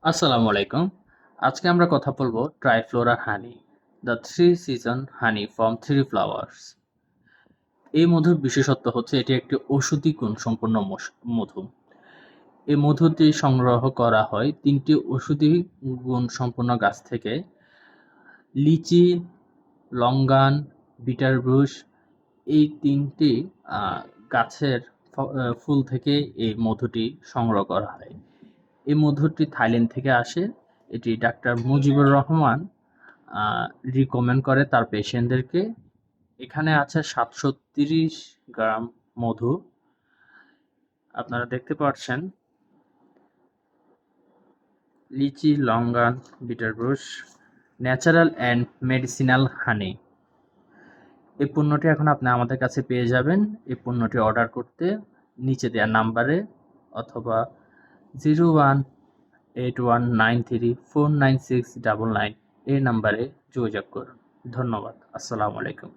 আসসালামু আলাইকুম। আজকে আমরা কথা বলবো Triflora honey, the three season honey from three flowers. এই মধুর বিশেষত্ব হচ্ছে এটি একটি ঔষধি গুণসম্পন্ন মধু। এই মধুটি সংগ্রহ করা হয় তিনটি ঔষধি গুণসম্পন্ন গাছ থেকে: লিচি, লঙ্গান, বিটারব্রুশ। এই তিনটি গাছের ফুল থেকে এই মধুটি সংগ্রহ করা হয়। এই মধুটি থাইল্যান্ড থেকে আসে। এটি ডাক্তার মুজিবুর রহমান রিকমেন্ড করে তার পেশেন্টদেরকে। এখানে আছে 730 গ্রাম মধু। আপনারা দেখতে পাচ্ছেন লিচি, লঙ্গান, বিটারব্রুশ, ন্যাচারাল অ্যান্ড মেডিসিনাল হানি। এই পণ্যটি এখন আপনি আমাদের কাছে পেয়ে যাবেন। এই পণ্যটি অর্ডার করতে নিচে দেওয়া নাম্বারে অথবা 018193496999 এই নাম্বারে যোগাযোগ করুন। ধন্যবাদ। আসসালামু আলাইকুম।